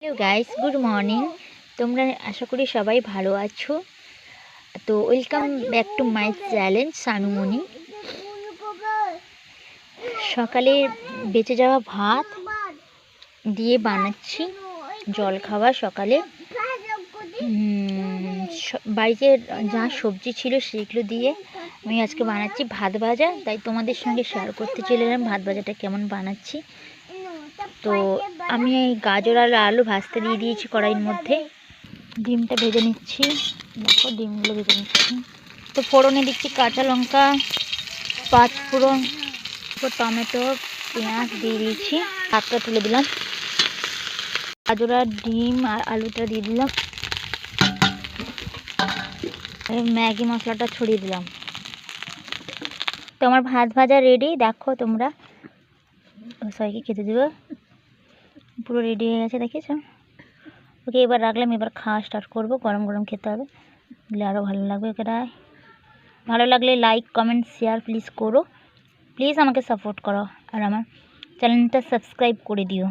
Hello guys, good morning. তোমরা আশা করি সবাই ভালো আছো। তো welcome back to my channel Sanumoni. সকালে বেঁচে যাওয়া ভাত দিয়ে বানাচ্ছি জলখাবার। সকালে বাড়িতে যা সবজি ছিল সেগুলো দিয়ে আমি আজকে বানাচ্ছি ভাত ভাজা। তাই তোমাদের সঙ্গে শেয়ার করতে চলে এলাম ভাত ভাজাটা কেমন বানাচ্ছি। তো আমি এই গাজর আর আলু ভাজতে দিয়ে দিয়েছি কড়াইয়ের মধ্যে। ডিমটা ভেজে নিচ্ছি, দেখো ডিমগুলো ভেজে নিচ্ছি। তো ফোড়নে দিচ্ছি কাঁচা লঙ্কা, পাঁচ ফোড়ন, টমেটো, পেঁয়াজ দিয়ে দিয়েছি। ভাতটা তুলে দিলাম, গাজর আর ডিম আর আলুটা দিয়ে দিলাম, ম্যাগি মশলাটা ছড়িয়ে দিলাম। তো আমার ভাত ভাজা রেডি, দেখো তোমরা সবাইকে খেতে দেবো। পুরো রেডি হয়ে গেছে, দেখেছো? ওকে এবার রাখলাম, এবার খাওয়া স্টার্ট করবো। গরম গরম খেতে হবে, দিলে আরও ভালো লাগবে। ওকে ভালো লাগলে লাইক কমেন্ট শেয়ার প্লিজ করো, প্লিজ আমাকে সাপোর্ট করো আর আমার চ্যানেলটা সাবস্ক্রাইব করে দিও।